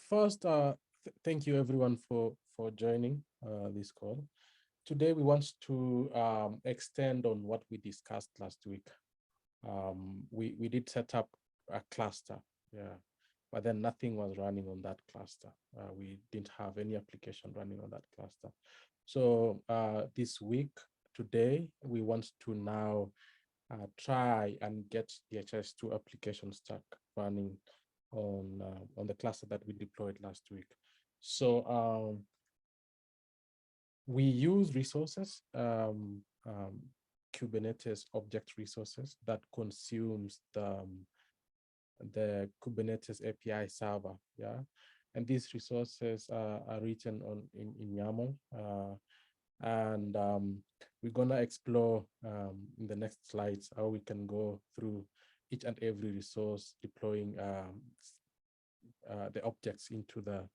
First, thank you everyone for joining this call. Today, we want to extend on what we discussed last week. We did set up a cluster, yeah, but then nothing was running on that cluster. We didn't have any application running on that cluster. So this week, today, we want to now try and get the DHIS2 application stack running on the cluster that we deployed last week. So we use resources, Kubernetes object resources that consumes the Kubernetes API server, yeah. And these resources are written in YAML, and we're gonna explore in the next slides how we can go through each and every resource, deploying the objects into the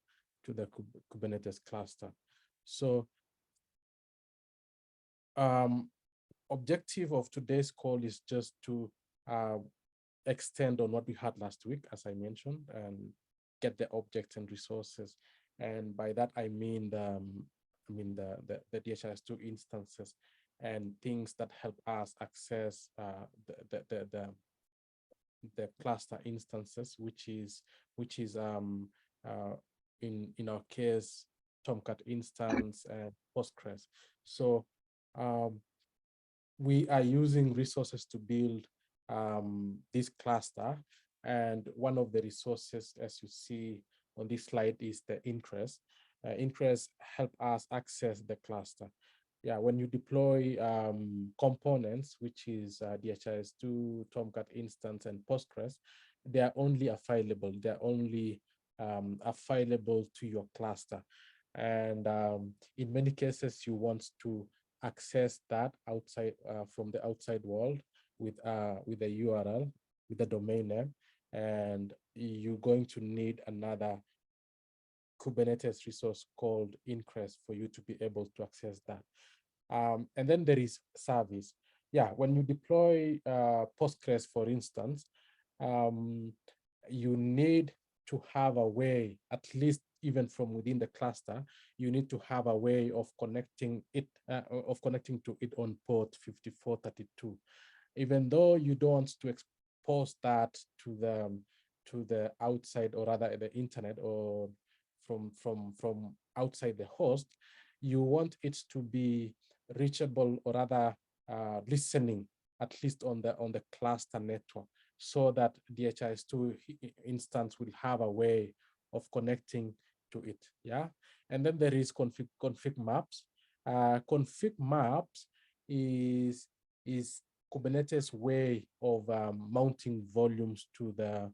Kubernetes cluster. So objective of today's call is just to extend on what we had last week, as I mentioned, and get the objects and resources. And by that, I mean the DHIS2 instances and things that help us access the cluster instances, which is in our case Tomcat instance and Postgres. So we are using resources to build this cluster, and one of the resources, as you see on this slide, is the interest. Interest help us access the cluster. Yeah, when you deploy components, which is DHIS2, Tomcat instance, and Postgres, they are only available. They're only available to your cluster. And in many cases, you want to access that outside from the outside world with a URL, with a domain name, and you're going to need another Kubernetes resource called Increst for you to be able to access that. And then there is service. Yeah, when you deploy Postgres, for instance, you need to have a way, at least even from within the cluster, you need to have a way of connecting to it on port 5432. Even though you don't want to expose that to the outside, or rather the internet, or from outside the host, you want it to be reachable, or rather listening, at least on the cluster network, so that DHIS2 instance will have a way of connecting to it. Yeah, and then there is config maps. Config maps is Kubernetes way of mounting volumes to the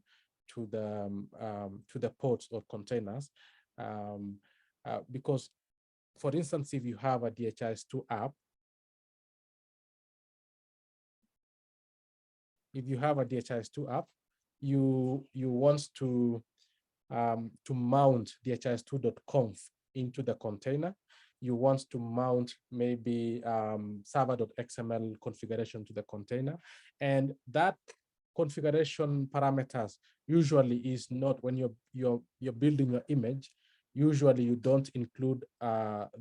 pods or containers, because, for instance, if you have a DHIS2 app, you want to mount DHIS2.conf into the container. You want to mount maybe server.xml configuration to the container, and that configuration parameters usually is not, when you're building your image, usually you don't include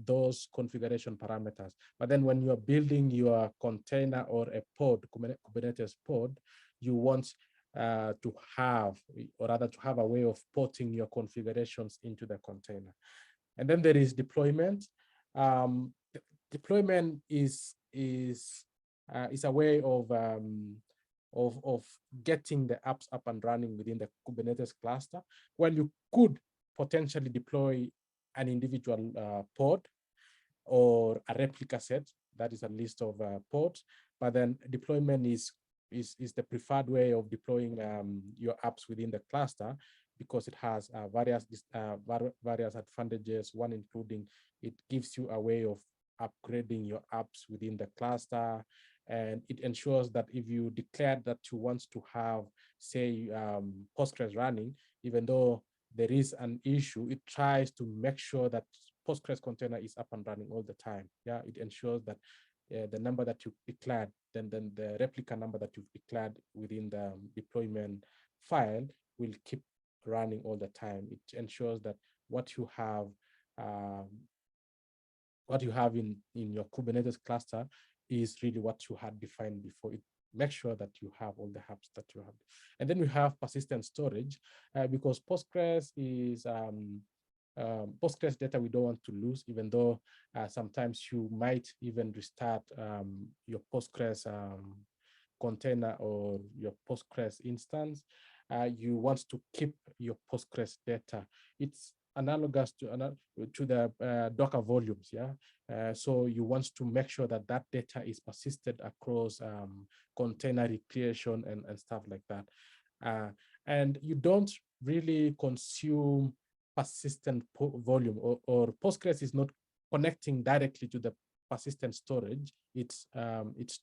those configuration parameters. But then when you're building your container or a pod, Kubernetes pod, you want to have, or rather to have a way of porting your configurations into the container. And then there is deployment. Deployment is a way of getting the apps up and running within the Kubernetes cluster. Well, you could potentially deploy an individual pod or a replica set, that is a list of pods, but then deployment is the preferred way of deploying your apps within the cluster, because it has various advantages, one including it gives you a way of upgrading your apps within the cluster, and it ensures that if you declare that you want to have, say, Postgres running, even though there is an issue, it tries to make sure that Postgres container is up and running all the time. Yeah, it ensures that the number that you declared, then the replica number that you've declared within the deployment file will keep running all the time. It ensures that what you have um, in your Kubernetes cluster is really what you had defined before. It make sure that you have all the hubs that you have. And then we have persistent storage, because Postgres is Postgres data we don't want to lose, even though sometimes you might even restart your Postgres container or your Postgres instance. You want to keep your Postgres data. It's analogous to the Docker volumes, yeah. So you want to make sure that that data is persisted across container recreation and stuff like that. And you don't really consume persistent volume, or Postgres is not connecting directly to the persistent storage. It's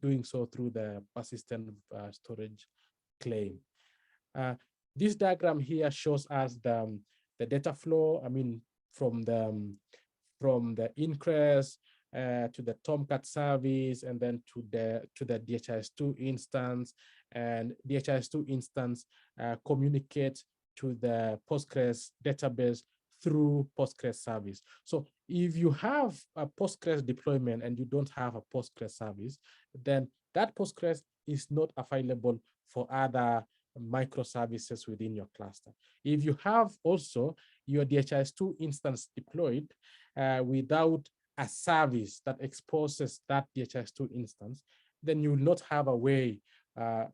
doing so through the persistent storage claim. This diagram here shows us the data flow. I mean, from the ingress to the Tomcat service, and then to the DHIS2 instance, and DHIS2 instance communicates to the Postgres database through Postgres service. So if you have a Postgres deployment and you don't have a Postgres service, then that Postgres is not available for other microservices within your cluster. If you have also your DHIS2 instance deployed without a service that exposes that DHIS2 instance, then you will not have a way, or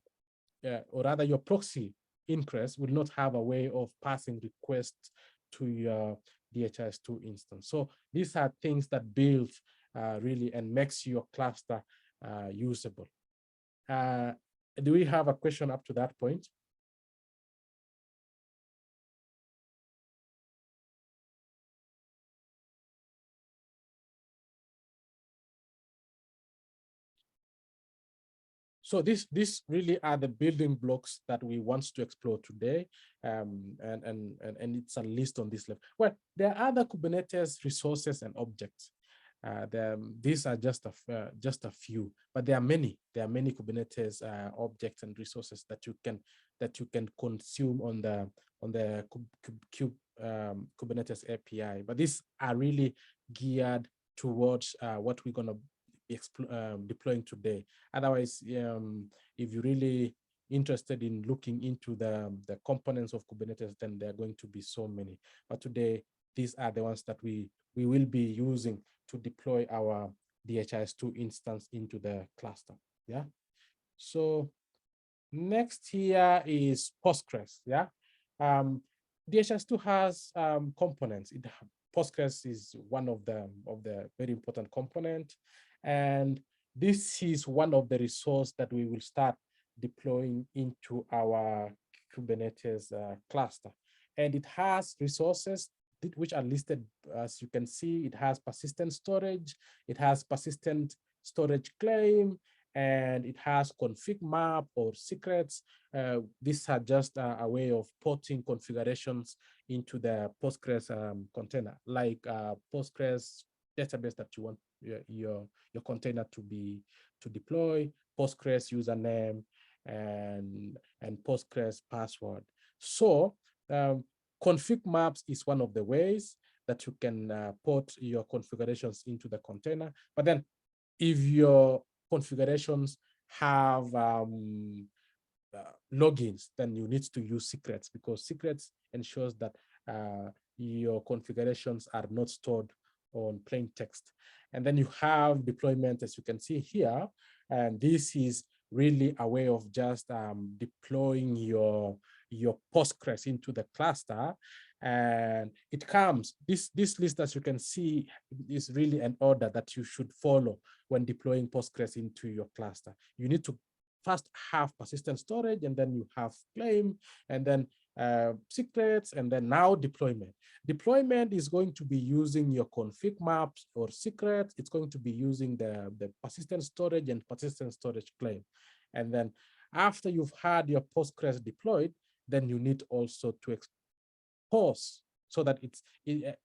rather your proxy ingress will not have a way of passing requests to your DHIS2 instance. So these are things that build really and makes your cluster usable. Do we have a question up to that point? So these really are the building blocks that we want to explore today, and it's a list on this level. Well, there are other Kubernetes resources and objects. These are just a few, but there are many. There are many Kubernetes objects and resources that you can consume on the Kubernetes API. But these are really geared towards what we're gonna be deploying today. Otherwise, if you're really interested in looking into the components of Kubernetes, then there are going to be so many. But today, these are the ones that we will be using to deploy our DHIS2 instance into the cluster. Yeah. So next here is Postgres. Yeah. DHIS2 has components. Postgres is one of the very important component, and this is one of the resources that we will start deploying into our Kubernetes cluster. And it has resources which are listed, as you can see. It has persistent storage, it has persistent storage claim, and it has config map or secrets. These are just a way of porting configurations into the Postgres container, like Postgres database that you want your container to deploy, Postgres username, and Postgres password. So config maps is one of the ways that you can port your configurations into the container. But then if your configurations have logins, then you need to use secrets, because secrets ensures that your configurations are not stored on plain text. And then you have deployment, as you can see here, and this is really a way of just deploying your Postgres into the cluster. And it comes, this list, as you can see, is really an order that you should follow when deploying Postgres into your cluster. You need to first have persistent storage, and then you have claim, and then secrets, and then now deployment. Deployment is going to be using your config maps or secrets. It's going to be using the persistent storage and persistent storage claim. And then after you've had your Postgres deployed, then you need also to expose, so that it's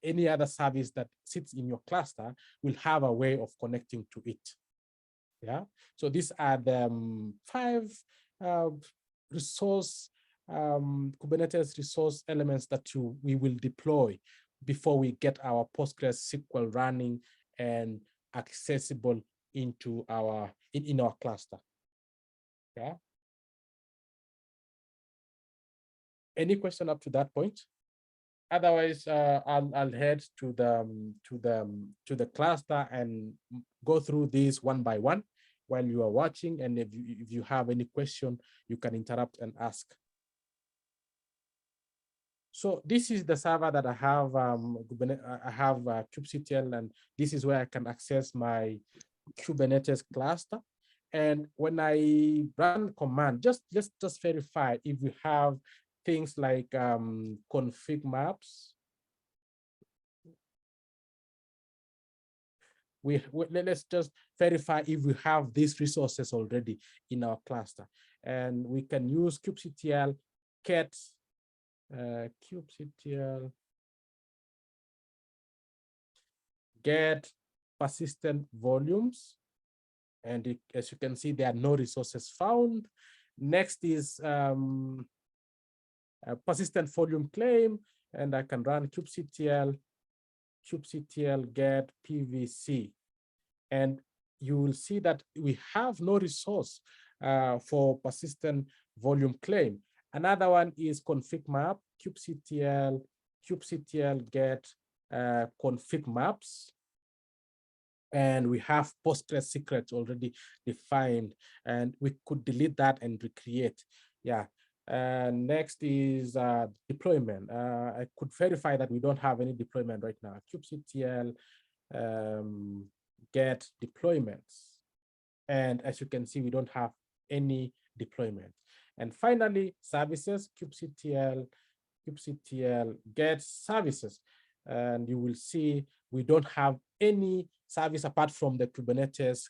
any other service that sits in your cluster will have a way of connecting to it. Yeah. So these are the 5 resource Kubernetes resource elements that we will deploy before we get our PostgreSQL running and accessible into our in our cluster. Yeah. Any question up to that point? Otherwise, I'll head to the cluster and go through these one by one while you are watching. And if you have any question, you can interrupt and ask. So this is the server that I have. I have kubectl, and this is where I can access my Kubernetes cluster. And when I run command, let's just verify if we have things like config maps. Let's just verify if we have these resources already in our cluster. And we can use kubectl get kubectl get persistent volumes. And as you can see, there are no resources found. Next is persistent volume claim, and I can run kubectl get pvc. And you will see that we have no resource for persistent volume claim. Another one is config map, kubectl get config maps. And we have Postgres secrets already defined, and we could delete that and recreate. Yeah. Next is deployment. I could verify that we don't have any deployment right now. kubectl get deployments. And as you can see, we don't have any deployment. And finally, services, kubectl get services. And you will see we don't have any service apart from the Kubernetes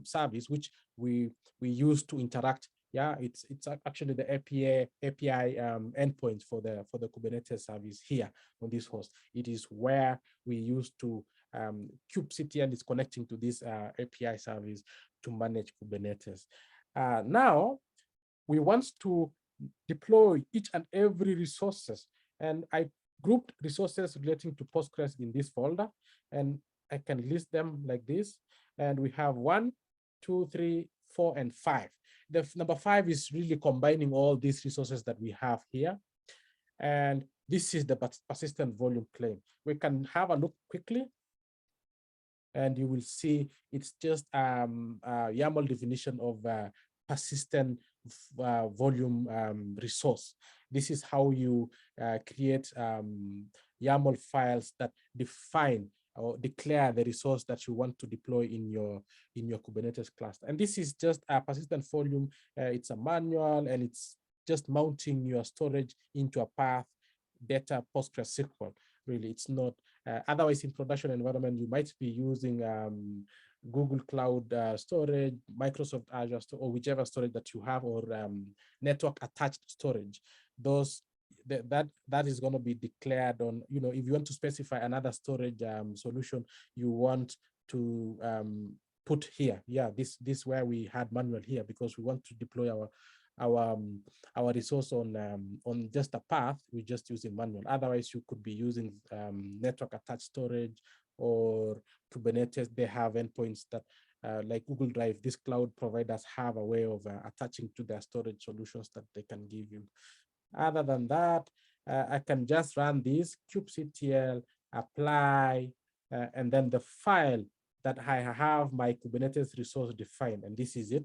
service, which we use to interact. Yeah, it's actually the API endpoint for the Kubernetes service here on this host. It is where we use to kubectl is connecting to this API service to manage Kubernetes. Now we want to deploy each and every resources, and I grouped resources relating to Postgres in this folder, and I can list them like this. And we have 1, 2, 3, 4, and 5. The number 5 is really combining all these resources that we have here. And this is the persistent volume claim. We can have a look quickly, and you will see it's just a YAML definition of persistent volume resource. This is how you create YAML files that define or declare the resource that you want to deploy in your Kubernetes cluster. And this is just a persistent volume. It's a manual, and it's just mounting your storage into a path data PostgreSQL. Really, it's not. Otherwise, in production environment, you might be using Google Cloud storage, Microsoft Azure, or whichever storage that you have, or network attached storage. Those that is going to be declared on, if you want to specify another storage solution you want to put here. Yeah, this where we had manual here, because we want to deploy our resource on just a path. We're just using manual. Otherwise, you could be using network attached storage or Kubernetes. They have endpoints that like Google Drive, these cloud providers have a way of attaching to their storage solutions that they can give you. Other than that, I can just run this kubectl apply, and then the file that I have my Kubernetes resource defined, and this is it.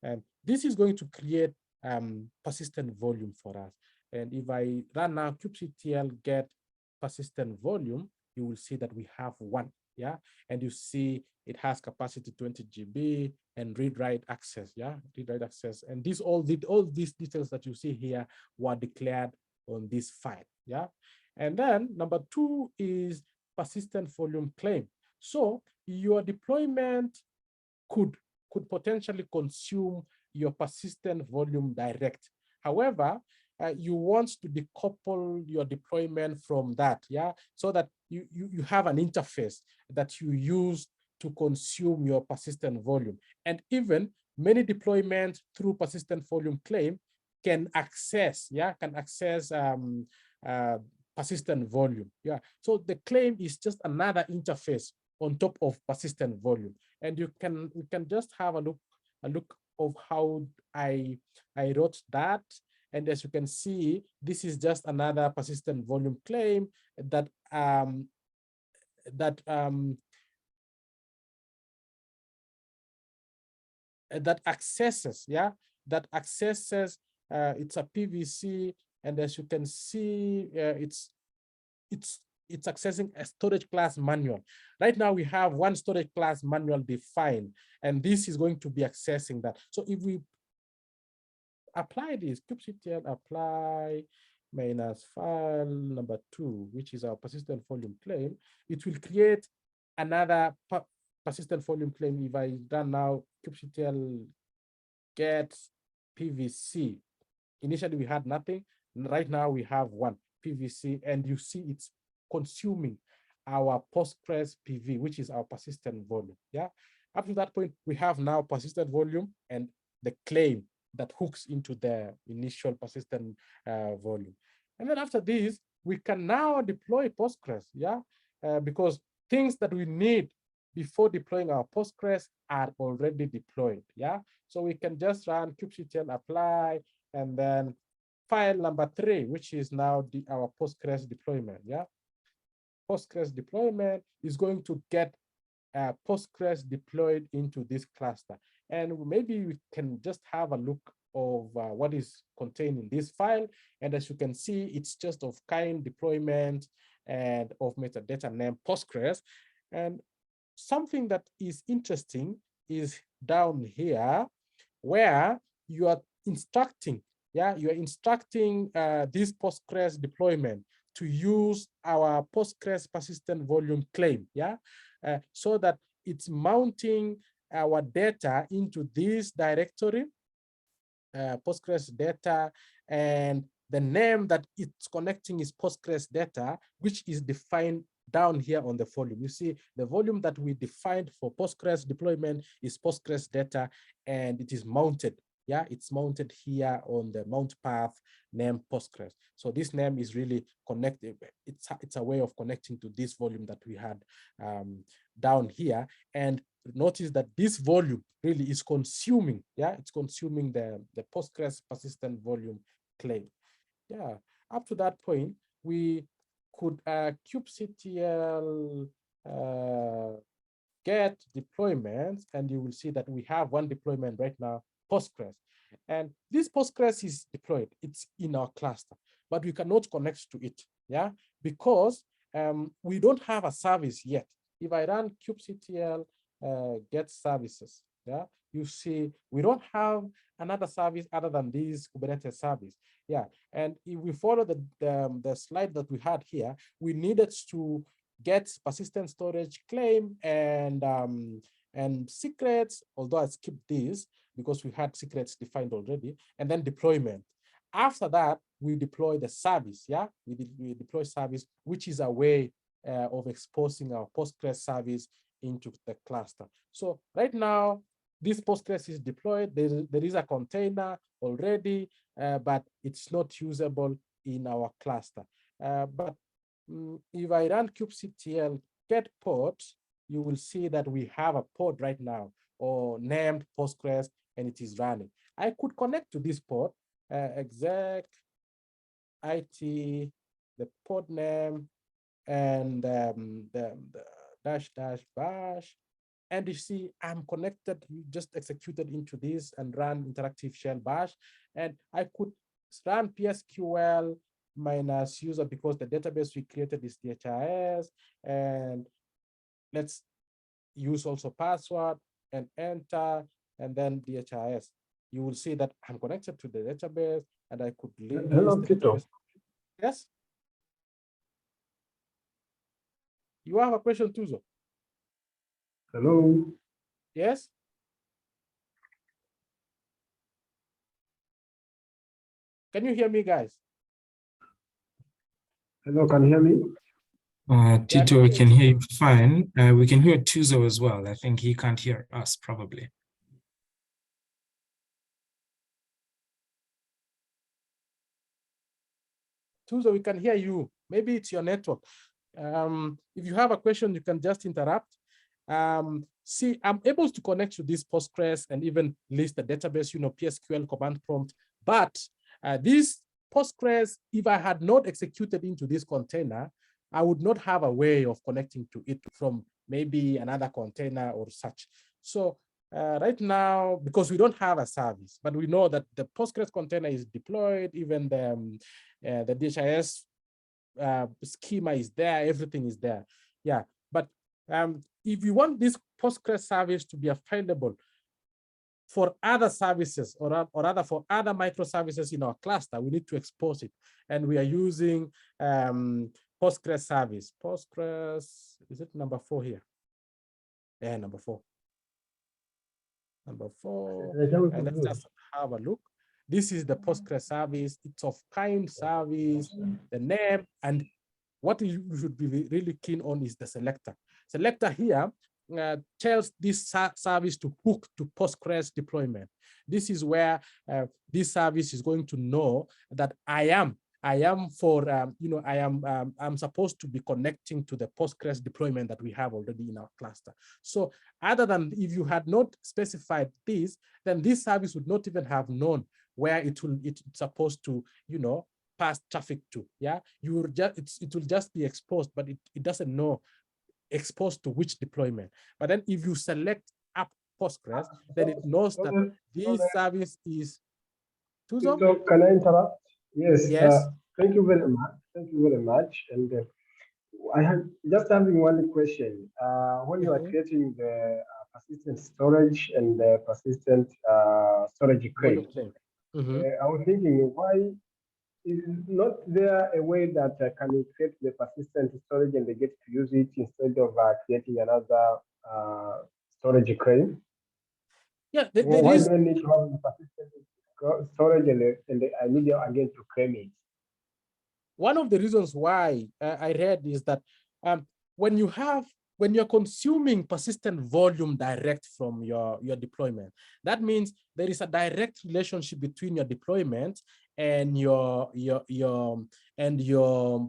And this is going to create persistent volume for us. And if I run now kubectl get persistent volume, you will see that we have 1. Yeah, and you see it has capacity 20 GB and read-write access. Yeah, read-write access. And all these details that you see here were declared on this file. Yeah, and then number 2 is persistent volume claim. So your deployment could potentially consume your persistent volume direct. However, you want to decouple your deployment from that, yeah, so that you have an interface that you use to consume your persistent volume. And even many deployments through persistent volume claim can access, persistent volume. Yeah, so the claim is just another interface on top of persistent volume, and we can just have a look of how I wrote that. And as you can see, this is just another persistent volume claim that accesses, it's a PVC, and as you can see, it's accessing a storage class manual. Right now we have one storage class manual defined, and this is going to be accessing that. So if we apply this kubectl apply minus file number 2, which is our persistent volume claim, it will create another persistent volume claim. If I run now kubectl get PVC, initially we had nothing. Right now we have one PVC, and you see it's consuming our Postgres PV, which is our persistent volume. Yeah. Up to that point, we have now persistent volume and the claim that hooks into the initial persistent volume. And then after this, we can now deploy Postgres, because things that we need before deploying our Postgres are already deployed, So we can just run kubectl apply, and then file number 3, which is now our Postgres deployment, Postgres deployment is going to get Postgres deployed into this cluster. And maybe we can just have a look of what is contained in this file. And as you can see, it's just of kind deployment and of metadata name Postgres. And something that is interesting is down here, where you are instructing, this Postgres deployment to use our Postgres persistent volume claim, so that it's mounting our data into this directory, Postgres data, and the name that it's connecting is Postgres data, which is defined down here on the volume. You see the volume that we defined for Postgres deployment is Postgres data, and it is mounted. It's mounted here on the mount path name Postgres. So this name is really connected. It's a way of connecting to this volume that we had down here. And notice that this volume really is consuming, it's consuming the Postgres persistent volume claim. Up to that point, we could kubectl get deployments, and you will see that we have one deployment right now, Postgres. And this Postgres is deployed, it's in our cluster, but we cannot connect to it, because we don't have a service yet. If I run kubectl get services, you see we don't have another service other than this Kubernetes service. And if we follow the slide that we had here, we needed to get persistent storage claim and secrets, although I skipped this because we had secrets defined already, and then deployment. After that, we deploy the service, we deploy service, which is a way of exposing our Postgres service into the cluster. So right now, this Postgres is deployed. There is a container already, but it's not usable in our cluster. But if I run kubectl get pod, you will see that we have a pod right now, or named Postgres, and it is running. I could connect to this pod, exec it, the pod name, and the --bash. And you see, I'm connected, just executed into this and run interactive shell bash. And I could run PSQL minus user, because the database we created is DHIS. And let's use also password and enter, and then DHIS. You will see that I'm connected to the database, and I could list the database. Yes? You have a question, Tuzo? Hello. Yes? Can you hear me, guys? Hello, can you hear me? Tito, we can hear you fine. We can hear Tuzo as well. I think he can't hear us, probably. Tuzo, we can hear you. Maybe it's your network. If you have a question, you can just interrupt. See, I'm able to connect to this Postgres and even list the database, PSQL command prompt. But this Postgres, if I had not executed into this container, I would not have a way of connecting to it from maybe another container or such. So right now, because we don't have a service, but we know that the Postgres container is deployed, even the DHIS schema is there, everything is there. Yeah, but if you want this Postgres service to be available for other services or rather for other microservices in our cluster, we need to expose it. And we are using Postgres service. Postgres, is it number 4 here? Yeah, number 4. Number 4, and let's just have a look. This is the Postgres service. It's of kind service, the name, and what you should be really keen on is the selector. Selector here tells this service to hook to Postgres deployment. This is where this service is going to know that I'm supposed to be connecting to the Postgres deployment that we have already in our cluster. So other than if you had not specified this, then this service would not even have known where it's supposed to, pass traffic to. Yeah, it will just be exposed, but it doesn't know exposed to which deployment. But then if you select up Postgres, then it knows that this service is. So can I interrupt? Yes. Yes. Thank you very much. Thank you very much. And I have just having one question. When you are creating the persistent storage and the persistent storage claim, I was thinking, why is not there a way that can you create the persistent storage and they get to use it instead of creating another storage claim? Yeah, why do I need to have the persistent storage and I need again to claim it? One of the reasons why I read is that when you're consuming persistent volume direct from your deployment, that means there is a direct relationship between your deployment and your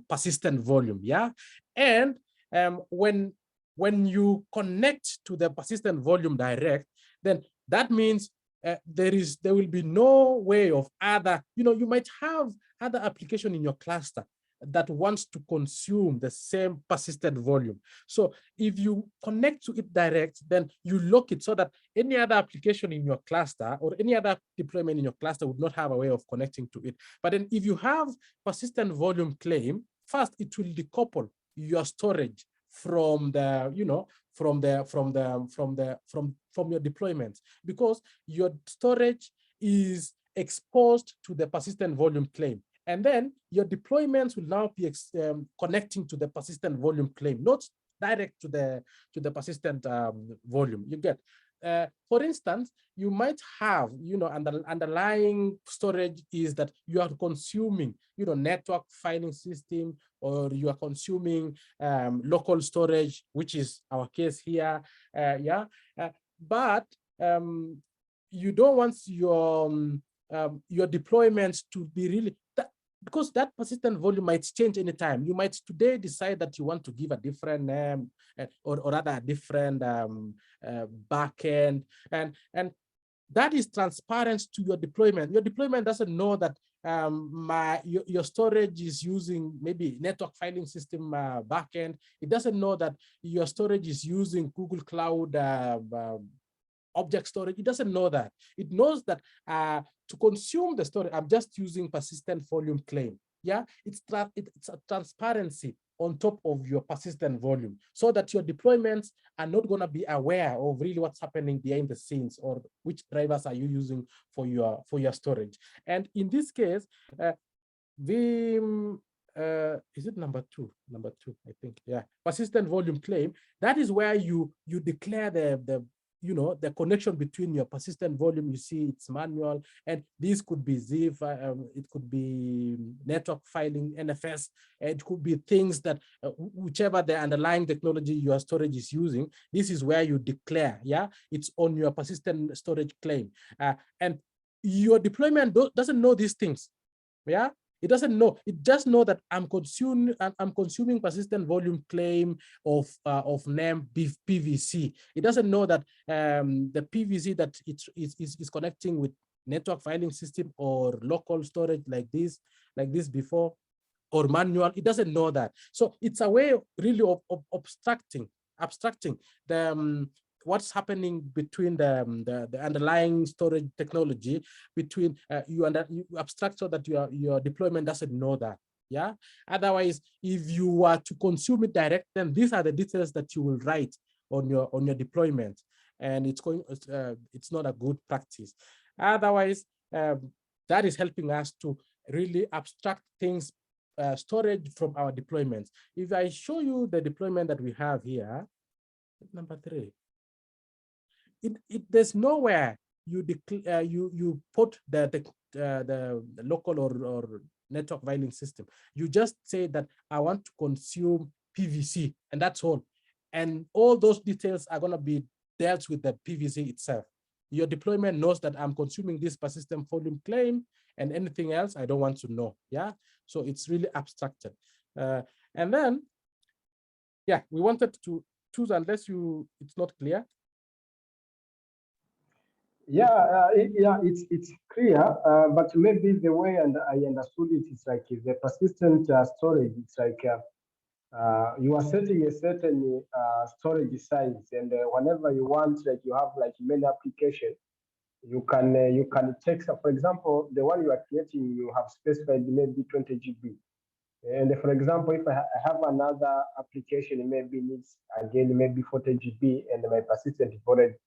persistent volume. Yeah, and when you connect to the persistent volume direct, then that means there will be no way of other, you might have other application in your cluster that wants to consume the same persistent volume. So if you connect to it direct, then you lock it so that any other application in your cluster or any other deployment in your cluster would not have a way of connecting to it. But then if you have persistent volume claim, first it will decouple your storage from the, from your deployment, because your storage is exposed to the persistent volume claim. And then your deployments will now be connecting to the persistent volume claim, not direct to the persistent volume. You get, for instance, you might have, underlying storage is that you are consuming, network filing system, or you are consuming local storage, which is our case here. But you don't want your deployments to be really, because that persistent volume might change anytime. You might today decide that you want to give a different name or rather a different backend, and that is transparent to your deployment. Your deployment doesn't know that your storage is using maybe network filing system backend. It doesn't know that your storage is using Google Cloud object storage. It doesn't know that. It knows that to consume the storage, I'm just using persistent volume claim. Yeah, it's a transparency on top of your persistent volume, so that your deployments are not going to be aware of really what's happening behind the scenes, or which drivers are you using for your storage. And in this case, is it number two, I think, yeah, persistent volume claim, that is where you declare the connection between your persistent volume. You see it's manual, and this could be zip, it could be network filing, NFS, it could be things that whichever the underlying technology your storage is using, this is where you declare, yeah, it's on your persistent storage claim. And your deployment doesn't know these things. Yeah, It doesn't know. It just know that I'm consuming persistent volume claim of name PVC. It doesn't know that the PVC that it is connecting with network filing system or local storage like this before, or manual. It doesn't know that. So it's a way really of abstracting the what's happening between the underlying storage technology between you abstract so that your deployment doesn't know that. Yeah. Otherwise, if you were to consume it direct, then these are the details that you will write on your deployment, and it's not a good practice. Otherwise, that is helping us to really abstract things, storage from our deployments. If I show you the deployment that we have here, number 3, there's nowhere you put the local or network filing system. You just say that I want to consume PVC, and that's all. And all those details are going to be dealt with the PVC itself. Your deployment knows that I'm consuming this persistent volume claim, and anything else I don't want to know. Yeah, so it's really abstracted. And then, yeah, we wanted to choose, unless it's not clear. Yeah, it's clear, but maybe the way I understood it is like the persistent storage. It's like you are setting a certain storage size, and whenever you want, like you have like many applications, you can take. So for example, the one you are creating, you have specified maybe 20 GB. And for example, if I have another application, it maybe needs again maybe 40 GB, and my persistent storage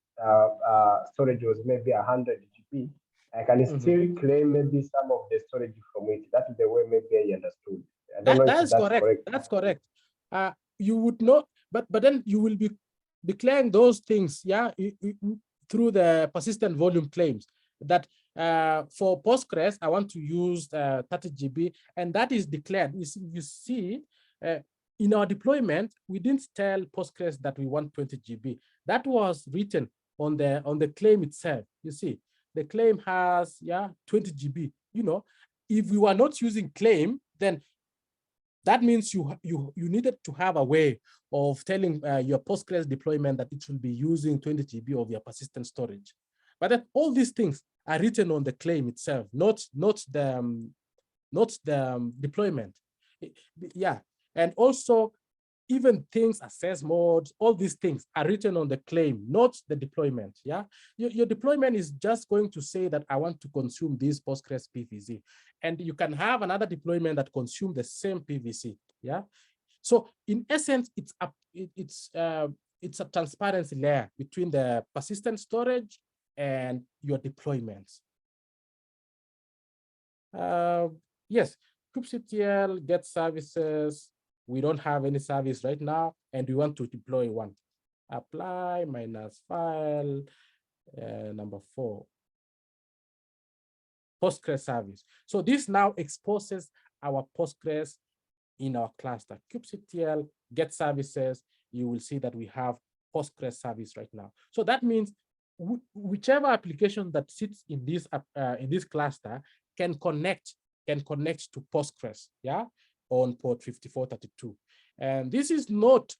was maybe 100 GB, I can still claim maybe some of the storage from it. That is the way maybe I understood. I don't know if that's correct. That's correct. You would know, but then you will be declaring those things, yeah, through the persistent volume claims. That for Postgres, I want to use 30 GB, and that is declared. You see, in our deployment, we didn't tell Postgres that we want 20 GB. That was written on the claim itself. You see, the claim has 20 GB. You know, if we were not using claim, then that means you needed to have a way of telling your Postgres deployment that it will be using 20 GB of your persistent storage. But then all these things are written on the claim itself, not the deployment. Yeah, and also even things, access modes, all these things are written on the claim, not the deployment. Yeah, your deployment is just going to say that I want to consume this Postgres PVC, and you can have another deployment that consume the same PVC. Yeah, so in essence, it's a transparency layer between the persistent storage and your deployments. Yes, kubectl get services. We don't have any service right now, and we want to deploy one. Apply -file, number 4. Postgres service. So this now exposes our Postgres in our cluster. kubectl get services. You will see that we have Postgres service right now. So that means whichever application that sits in this cluster can connect to Postgres, yeah, on port 5432. And this is not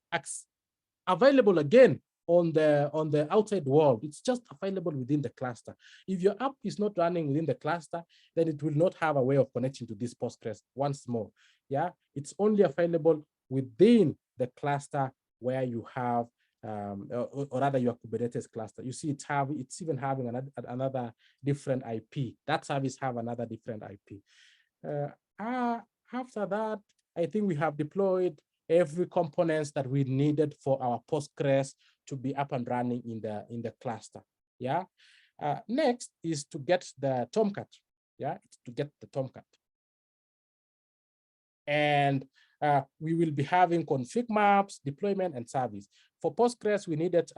available again on the outside world. It's just available within the cluster. If your app is not running within the cluster, then it will not have a way of connecting to this Postgres once more. Yeah, it's only available within the cluster where you have or rather your Kubernetes cluster. You see, it's even having another different IP. That service have another different IP. After that, I think we have deployed every components that we needed for our Postgres to be up and running in the cluster. Yeah. Next is to get the Tomcat. Yeah, it's to get the Tomcat. And we will be having config maps, deployment, and service. For Postgres, we needed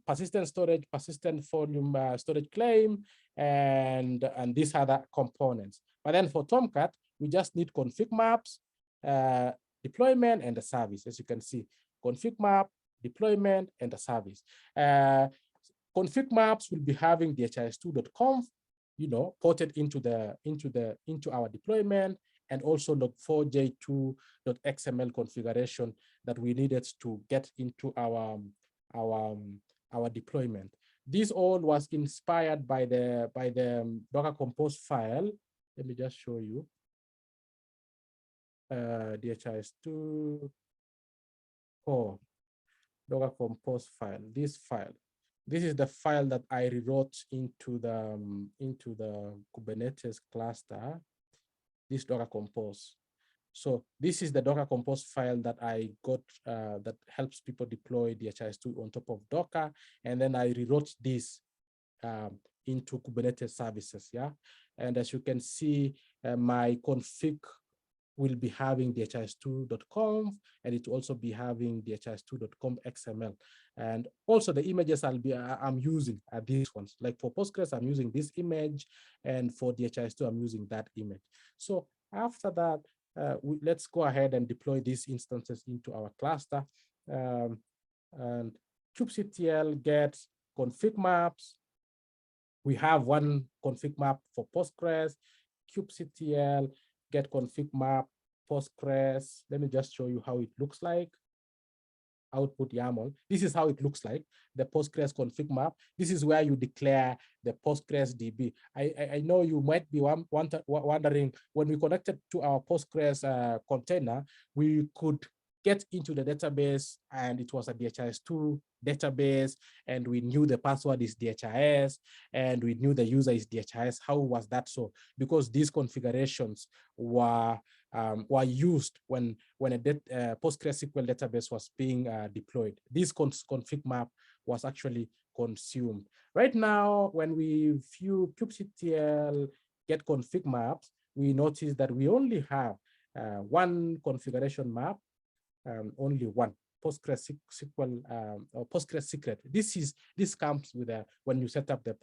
persistent storage, persistent volume storage claim, and these other components. But then for Tomcat, we just need config maps, deployment, and the service. As you can see, config map, deployment, and the service. Config maps will be having DHIS2.conf, ported into our deployment, and also log4j2.xml configuration that we needed to get into our deployment. This all was inspired by the Docker Compose file. Let me just show you. DHIS2 Docker Compose file. This file. This is the file that I rewrote into the Kubernetes cluster. This Docker Compose. So this is the Docker Compose file that I got that helps people deploy DHIS2 on top of Docker, and then I rewrote this into Kubernetes services. Yeah, and as you can see, my config will be having DHIS2.conf, and it will also be having DHIS2.conf XML. And also the images I'm using are these ones. Like for Postgres, I'm using this image, and for DHIS2, I'm using that image. So after that, let's go ahead and deploy these instances into our cluster. And kubectl get config maps. We have one config map for Postgres, kubectl get config map Postgres. Let me just show you how it looks like. Output YAML. This is how it looks like, the Postgres config map. This is where you declare the Postgres DB. I know you might be wondering, when we connected to our Postgres container, we could get into the database, and it was a DHIS2 database, and we knew the password is DHIS, and we knew the user is DHIS. How was that so? Because these configurations were used when a PostgreSQL database was being deployed. This config map was actually consumed. Right now, when we view kubectl get config maps, we notice that we only have one configuration map, only one. PostgreSQL or Postgres secret. This comes with when you set up the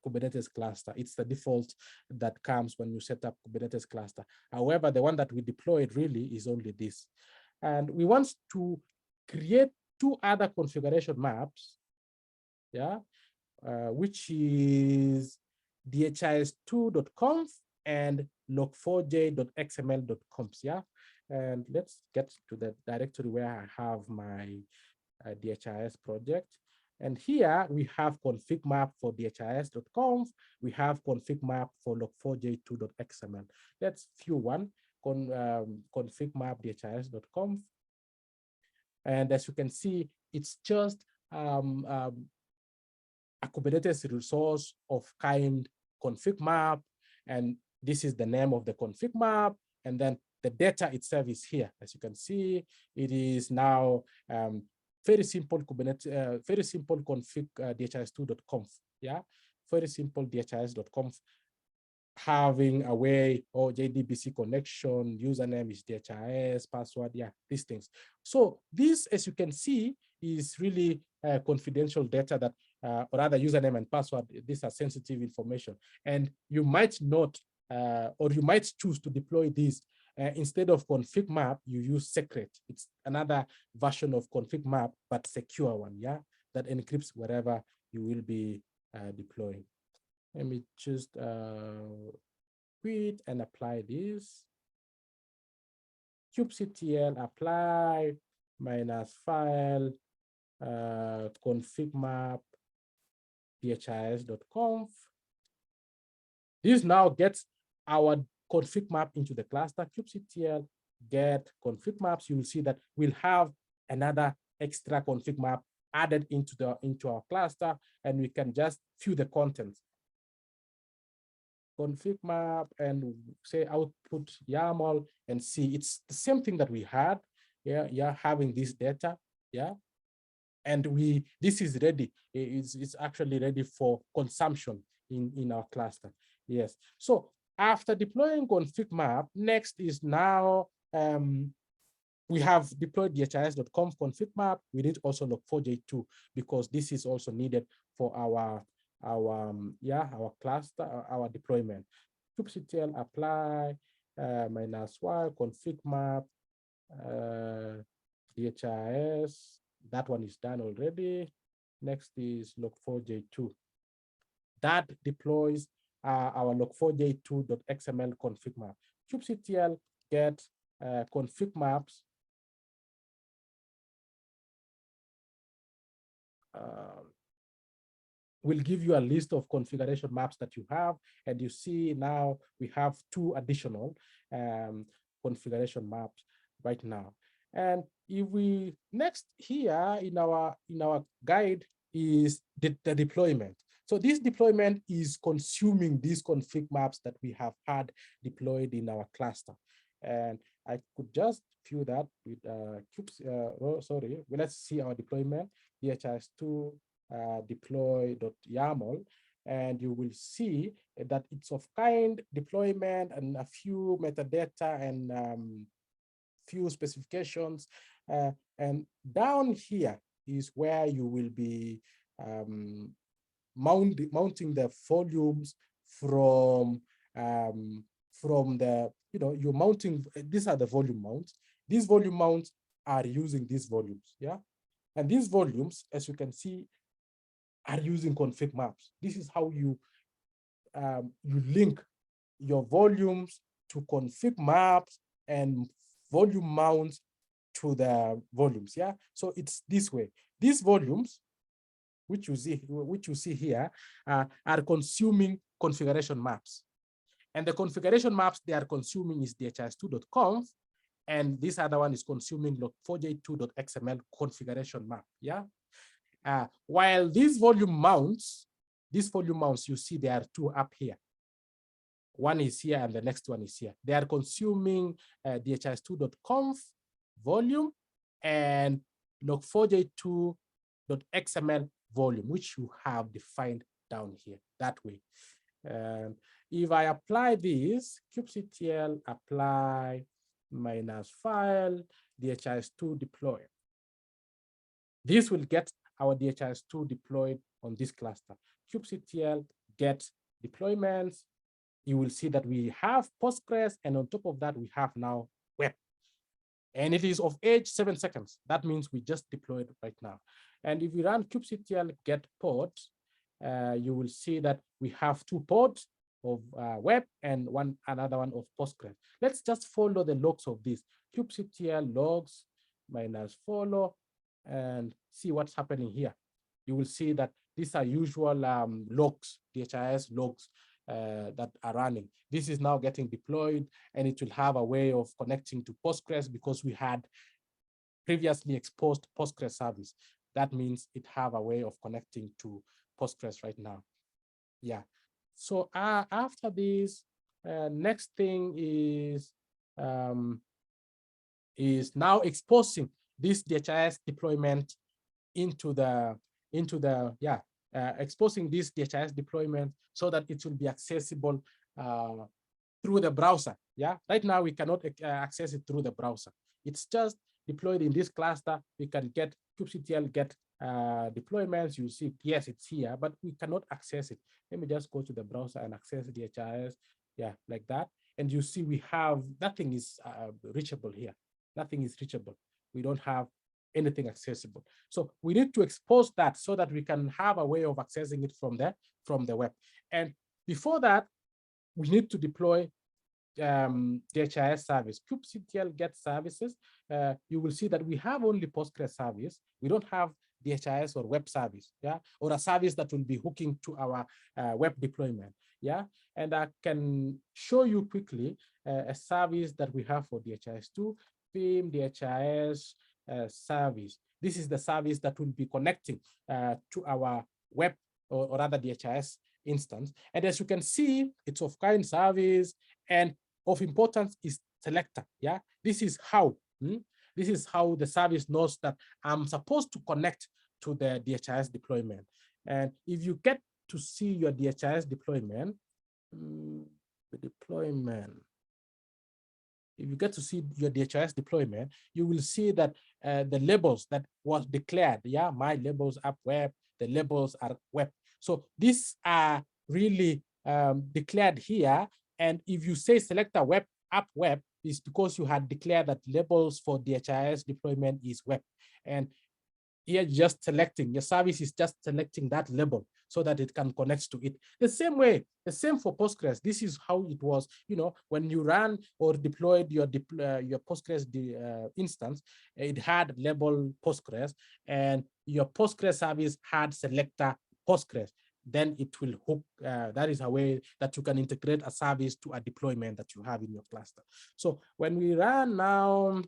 Kubernetes cluster. It's the default that comes when you set up Kubernetes cluster. However, the one that we deployed really is only this, and we want to create two other configuration maps, yeah, which is DHIS2.conf and log4j.xml.conf, yeah. And let's get to the directory where I have my DHIS project. And here we have config map for DHIS.conf. We have config map for log4j2.xml. Let's view one, config map DHIS.conf. And as you can see, it's just a Kubernetes resource of kind config map. And this is the name of the config map. And then the data itself is here. As you can see, it is now very simple Kubernetes, very simple config DHIS2.conf. Yeah, very simple DHIS.conf, having a way or JDBC connection, username is DHIS, password, yeah, these things. So this, as you can see, is really confidential data that, or rather username and password, these are sensitive information. And you might not, or you might choose to deploy these instead of config map, you use secret. It's another version of config map, but secure one, yeah, that encrypts wherever you will be deploying. Let me just quit and apply this. kubectl apply -file config map DHIS.conf. This now gets our config map into the cluster. kubectl get config maps. You will see that we'll have another extra config map added into our cluster, and we can just view the contents. Config map and say output YAML and see it's the same thing that we had. Yeah, having this data, yeah, and this is ready. It's actually ready for consumption in our cluster. Yes. So after deploying config map, next is now we have deployed DHIS.conf config map. We need also log4j2 because this is also needed for our cluster, our deployment. kubectl apply -y config map DHIS. That one is done already. Next is log4j2. That deploys our log4j2.xml config map. kubectl get config maps. Will give you a list of configuration maps that you have, and you see now we have 2 additional configuration maps right now. And if we next here in our guide is the deployment. So this deployment is consuming these config maps that we have had deployed in our cluster. And I could just view that with sorry, well, let's see our deployment, DHIS2 deploy.yaml, and you will see that it's of kind deployment and a few metadata and few specifications. And down here is where you will be mounting the volumes from the, you're mounting, these are the volume mounts. These volume mounts are using these volumes, yeah? And these volumes, as you can see, are using config maps. This is how you link your volumes to config maps and volume mounts to the volumes, yeah? So it's this way. These volumes, which you see here, are consuming configuration maps. And the configuration maps they are consuming is DHIS2.conf, and this other one is consuming log4j2.xml configuration map, yeah? While these volume mounts, you see there are 2 up here. One is here and the next one is here. They are consuming DHIS2.conf volume and log4j2.xml volume, which you have defined down here that way. If I apply this, kubectl apply -file DHIS2 deploy. This will get our DHIS2 deployed on this cluster. kubectl get deployments. You will see that we have Postgres, and on top of that, we have now web. And it is of age 7 seconds. That means we just deployed right now. And if we run kubectl get pods, you will see that we have 2 pods of web and another one of Postgres. Let's just follow the logs of this. kubectl logs -follow and see what's happening here. You will see that these are usual logs, DHIS logs that are running. This is now getting deployed, and it will have a way of connecting to Postgres because we had previously exposed Postgres service. That means it have a way of connecting to Postgres right now. Yeah. So after this, next thing is now exposing this DHIS deployment into the exposing this DHIS deployment so that it will be accessible through the browser. Yeah, right now we cannot access it through the browser. It's just deployed in this cluster. We can get kubectl get deployments. You see, yes, it's here, but we cannot access it. Let me just go to the browser and access DHIS. Yeah, like that. And you see we have, nothing is reachable here. Nothing is reachable. We don't have anything accessible. So we need to expose that so that we can have a way of accessing it from the web. And before that, we need to deploy DHIS service, kubectl get services. You will see that we have only Postgres service. We don't have DHIS or web service, yeah, or a service that will be hooking to our web deployment, yeah. And I can show you quickly a service that we have for DHIS2, Vim DHIS service. This is the service that will be connecting to our web or other DHIS instance. And as you can see, it's of kind service, and of importance is selector. Yeah, this is how the service knows that I'm supposed to connect to the DHIS deployment. And if you get to see your DHIS deployment, if you get to see your DHIS deployment, you will see that the labels that was declared, yeah, my labels app web, the labels are web. So these are really declared here. And if you say select a web app web, is because you had declared that labels for DHIS deployment is web. And here just selecting, your service is just selecting that label so that it can connect to it. The same way, the same for Postgres. This is how it was, when you ran or deployed your Postgres instance, it had label Postgres, and your Postgres service had selector Postgres. Then it will hook, that is a way that you can integrate a service to a deployment that you have in your cluster. So when we run now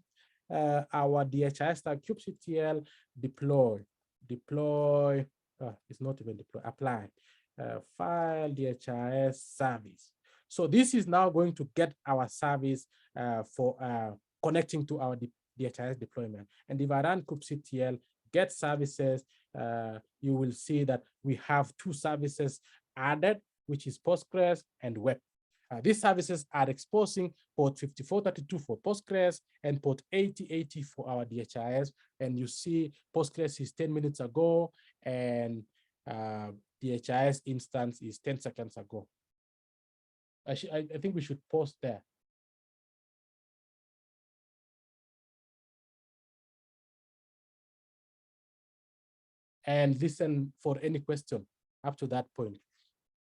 our DHIS kubectl deploy, it's not even deploy, apply, file DHIS service. So this is now going to get our service for connecting to our DHIS deployment. And if I run kubectl get services, you will see that we have two services added, which is Postgres and web. These services are exposing port 5432 for Postgres and port 8080 for our DHIS. And you see Postgres is 10 minutes ago and DHIS instance is 10 seconds ago. I think we should pause there. And listen for any question up to that point.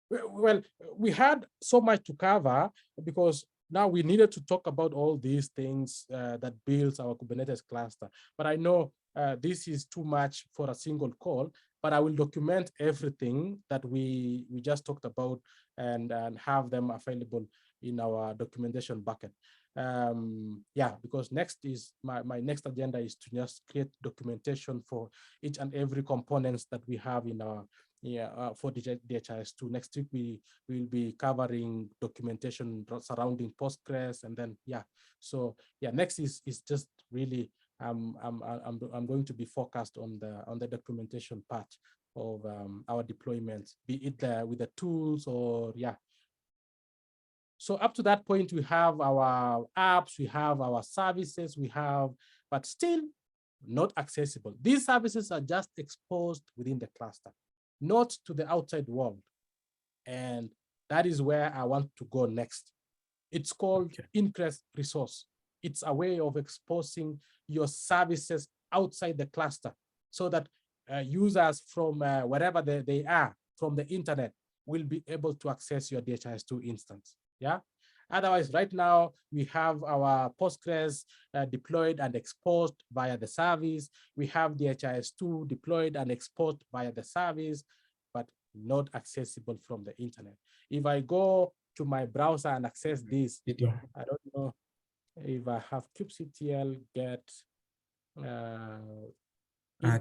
Well, we had so much to cover because now we needed to talk about all these things that builds our Kubernetes cluster. But I know this is too much for a single call, but I will document everything that we just talked about and have them available in our documentation bucket. Yeah, because next is my next agenda is to just create documentation for each and every components that we have in our for DHIS2. Next week we will be covering documentation surrounding Postgres, and then so next is just really I'm going to be focused on the documentation part of our deployments, be it with the tools or So up to that point, we have our apps, we have our services, but still not accessible. These services are just exposed within the cluster, not to the outside world. And that is where I want to go next. It's called Ingress resource. It's a way of exposing your services outside the cluster so that users from wherever they are from the internet will be able to access your DHIS2 instance. Otherwise, right now, we have our Postgres deployed and exposed via the service. We have DHIS2 deployed and exposed via the service, but not accessible from the internet. If I go to my browser and access this, I don't know if I have kubectl get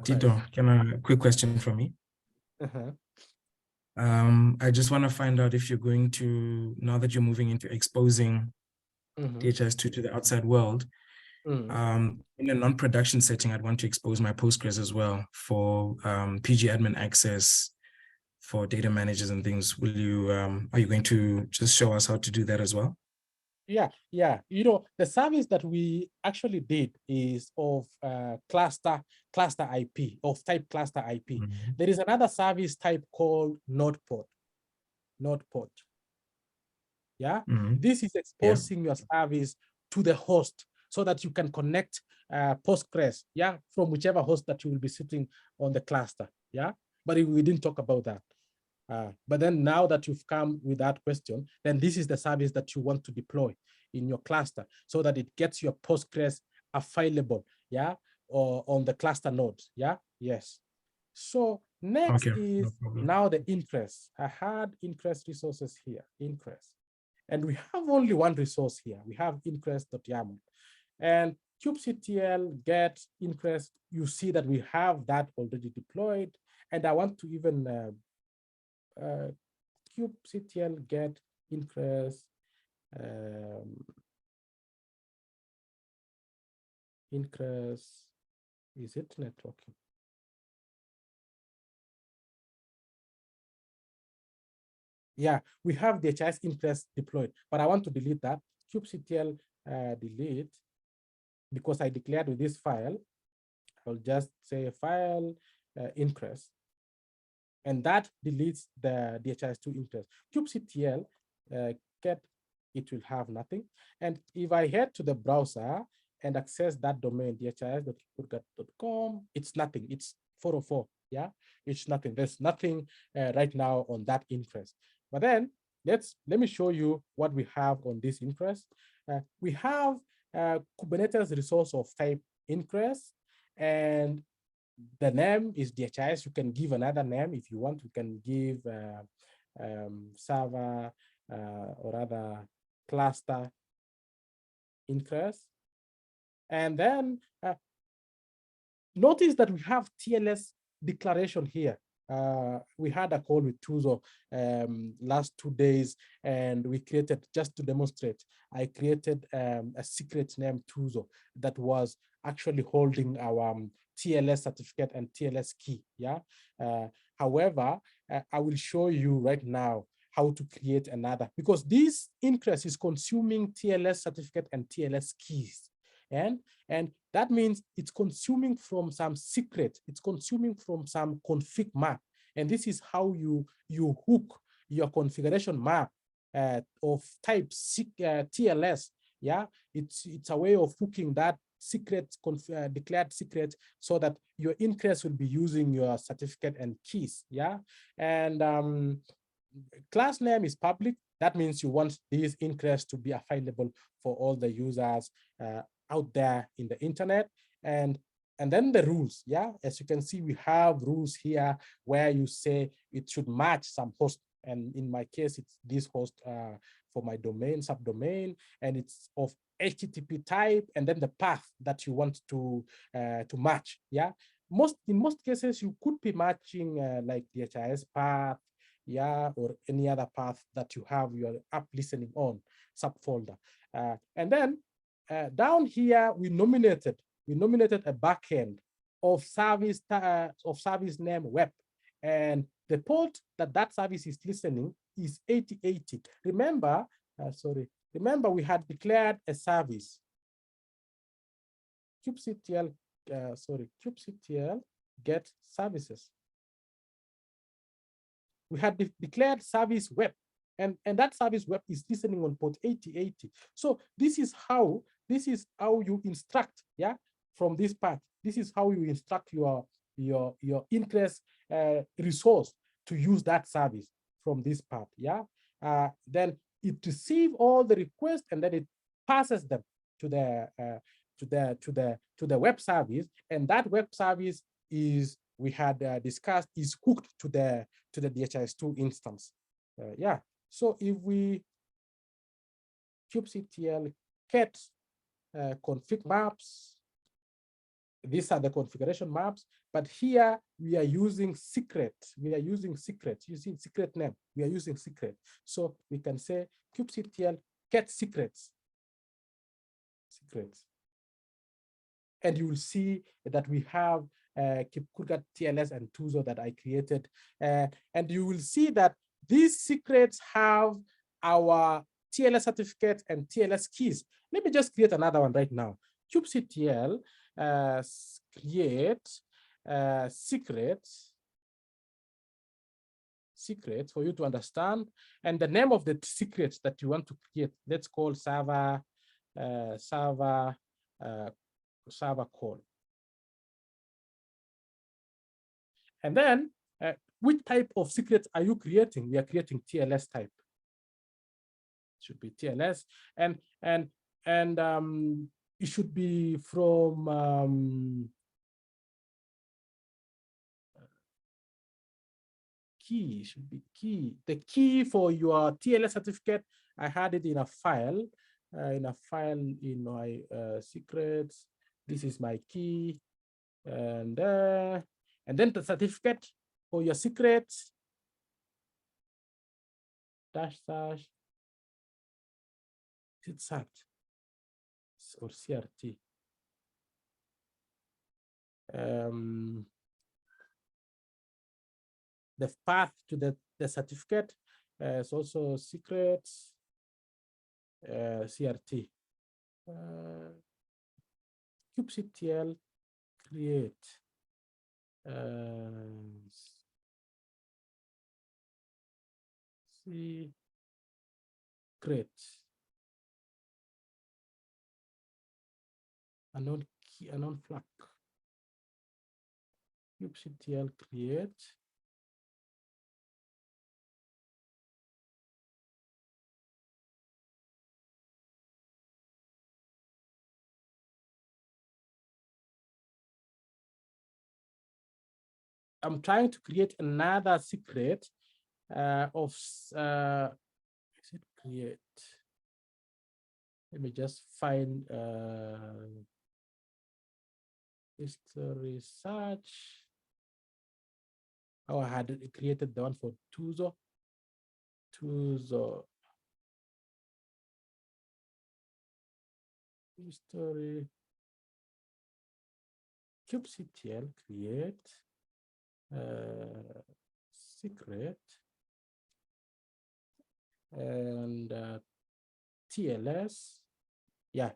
Tito, quick question from me. I just want to find out if you're going to, now that you're moving into exposing DHIS2 to the outside world, in a non-production setting, I'd want to expose my Postgres as well for PG admin access for data managers and things. Will you, are you going to just show us how to do that as well? Yeah. The service that we actually did is of cluster IP, of type cluster IP. There is another service type called node port. This is exposing your service to the host so that you can connect Postgres, from whichever host that you will be sitting on the cluster, but we didn't talk about that. But then now that you've come with that question, then this is the service that you want to deploy in your cluster so that it gets your Postgres available, or on the cluster nodes, Yes. So next is now the Ingress. I had Ingress resources here, Ingress. And we have only one resource here. We have ingress.yaml. And kubectl get Ingress, you see that we have that already deployed. And I want to even kubectl get Ingress Ingress, is it networking? We have the DHIS Ingress deployed, but I want to delete that. kubectl delete, because I declared with this file. I'll just say file Ingress. And that deletes the DHIS2 Ingress. kubectl get, it will have nothing. And if I head to the browser and access that domain, dhis.kubernetes.com, it's nothing. It's 404. Yeah, it's nothing. There's nothing right now on that interest. But then let me show you what we have on this interest. We have Kubernetes resource of type interest, and the name is DHIS. You can give another name if you want. You can give server or other cluster interest. And then notice that we have TLS declaration here. We had a call with Tuzo last 2 days, and we created, just to demonstrate, I created a secret named Tuzo that was actually holding our TLS certificate and TLS key. Yeah. However, I will show you right now how to create another, because this interest is consuming TLS certificate and TLS keys. And that means it's consuming from some secret, it's consuming from some config map. And this is how you hook your configuration map of type TLS. Yeah, it's a way of hooking that secret, declared secret, so that your interest will be using your certificate and keys. Yeah, and class name is public. That means you want these interests to be available for all the users out there in the internet. And then the rules. Yeah, as you can see, we have rules here where you say it should match some host. And in my case, it's this host for my domain, subdomain, and it's of HTTP type, and then the path that you want to match. Yeah, in most cases, you could be matching like the DHIS path, yeah, or any other path that you have your app listening on subfolder. And then down here, we nominated a backend of service name web, and the port that service is listening is 8080. Remember, remember we had declared a service, kubectl, kubectl get services. We had declared service web, and that service web is listening on port 8080. So this is how you instruct, yeah, from this part. This is how you instruct your interest resource to use that service from this part. Yeah, then it receives all the requests, and then it passes them to the web service, and that web service is, we had discussed, is hooked to the DHIS2 instance. Yeah, so if we kubectl cat config maps, these are the configuration maps, but here we are using secret. We are using secret. You see secret name. We are using secret. So we can say kubectl cat secrets. And you will see that we have Kubernetes TLS and Tuzo that I created. And you will see that these secrets have our TLS certificate and TLS keys. Let me just create another one right now. kubectl create secret for you to understand, and the name of the secret that you want to create, let's call server call. And then which type of secrets are you creating? We are creating TLS type. It should be TLS, and it should be from key, should be key. The key for your TLS certificate, I had it in a file in my secrets. This is my key, and then the certificate for your secrets -- cert or CRT. The path to the certificate is also secrets CRT. kubectl create secret. unknown key, unknown flag. kubectl create. I'm trying to create another secret of is it create? Let me just find history search. Oh, I had created the one for Tuzo. History. kubectl create secret and TLS. Yeah,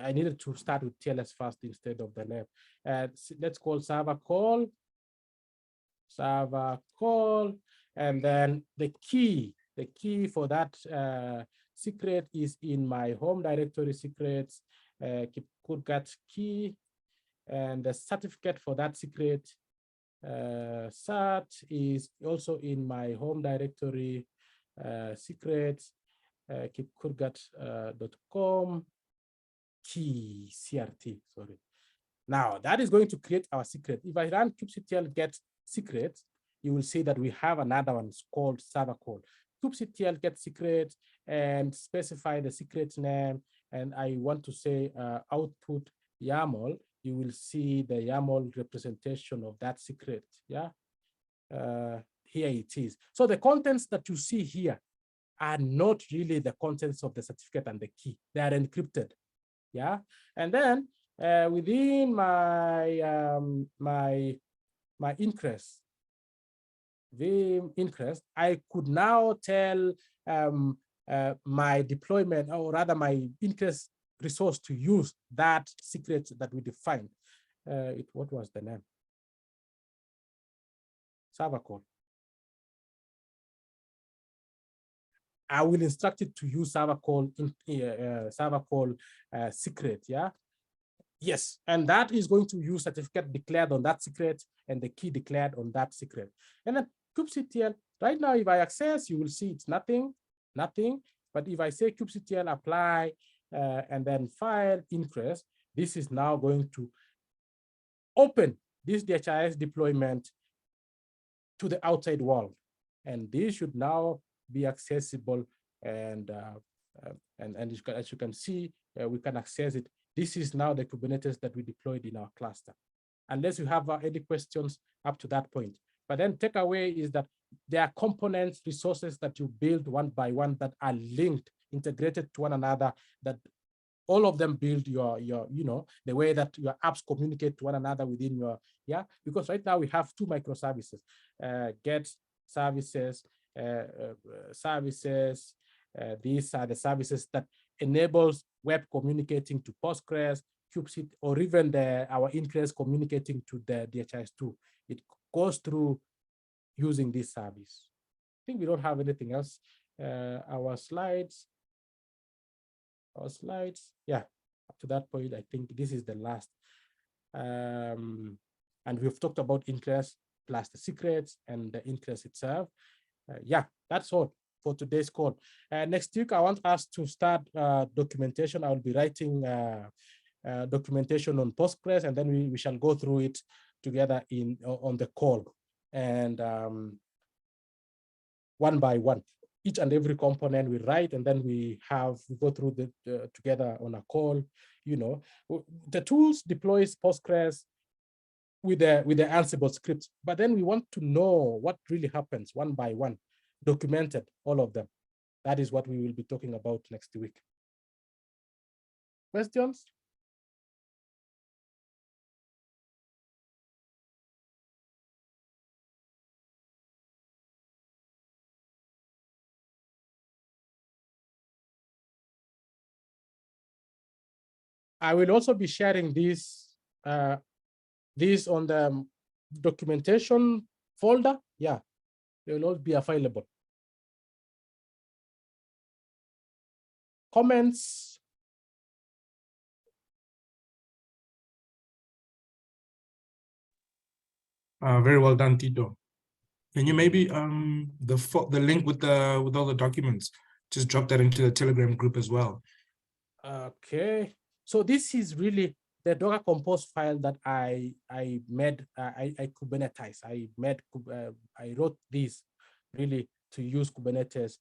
I needed to start with TLS first instead of the name. Let's call server call, and then the key for that secret is in my home directory secrets, KubeCodeGuard key, and the certificate for that secret cert is also in my home directory secrets, KubeCodeGuard.com key CRT, sorry. Now that is going to create our secret. If I run kubectl get secret, you will see that we have another one called server call. kubectl get secret and specify the secret name. And I want to say output YAML. You will see the YAML representation of that secret. Yeah, here it is. So the contents that you see here are not really the contents of the certificate and the key. They are encrypted. Yeah, and then within my my increst, Vim increst, I could now tell my deployment, or rather my increst resource, to use that secret that we defined. What was the name? Server call. I will instruct it to use server call secret. Yeah. Yes, and that is going to use certificate declared on that secret and the key declared on that secret. And then kubectl, right now, if I access, you will see it's nothing. But if I say kubectl apply and then file increst, this is now going to open this DHIS deployment to the outside world. And this should now be accessible. And as you can see, we can access it. This is now the Kubernetes that we deployed in our cluster. Unless you have any questions up to that point. But then takeaway is that there are components, resources that you build one by one that are linked, integrated to one another, that all of them build your the way that your apps communicate to one another within your, because right now we have two microservices, get services, these are the services that enables web communicating to Postgres, kubectl, or even our increst communicating to the DHIS2. It goes through using this service. I think we don't have anything else. Our slides, yeah, up to that point, I think this is the last. And we've talked about increst plus the secrets and the increst itself. Yeah, that's all for today's call. Next week, I want us to start documentation. I'll be writing documentation on Postgres, and then we shall go through it together on the call, and one by one, each and every component we write, and then we go through the together on a call. The tools deploys Postgres with the Ansible script, but then we want to know what really happens one by one, documented, all of them. That is what we will be talking about next week. Questions? I will also be sharing this on the documentation folder. Yeah, they will all be available. Comments? Very well done, Tito. Can you maybe the link with all the documents, just drop that into the Telegram group as well? Okay. So this is really the Docker Compose file that I made. I Kubernetes. I wrote this really to use Kubernetes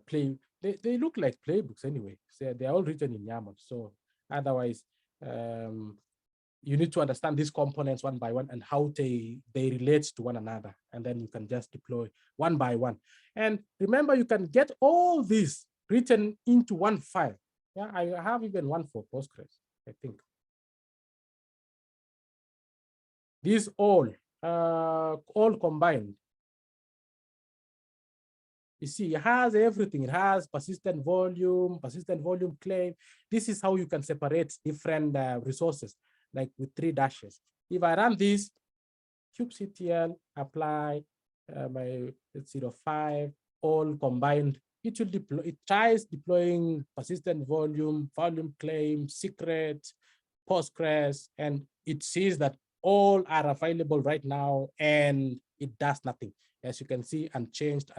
play. They look like playbooks anyway. So they're all written in YAML. So otherwise, you need to understand these components one by one and how they relate to one another. And then you can just deploy one by one. And remember, you can get all this written into one file. Yeah, I have even one for Postgres, I think. These all combined. You see, it has everything. It has persistent volume claim. This is how you can separate different resources, like with 3 dashes. If I run this, kubectl apply my 0.5, all combined, it will deploy. It tries deploying persistent volume claim, secret, Postgres, and it sees that all are available right now, and it does nothing. As you can see, unchanged.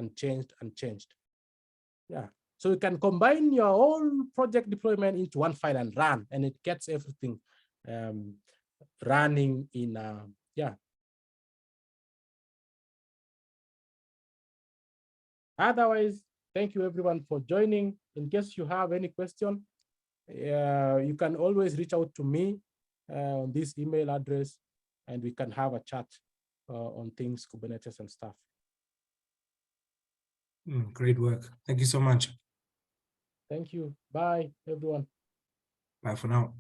Yeah, so you can combine your whole project deployment into one file and run, and it gets everything running in, yeah. Otherwise, thank you everyone for joining. In case you have any question, you can always reach out to me on this email address, and we can have a chat on things Kubernetes and stuff. Great work. Thank you so much. Thank you. Bye, everyone. Bye for now.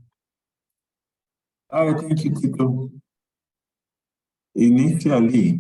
Oh, thank you, Tito. Initially,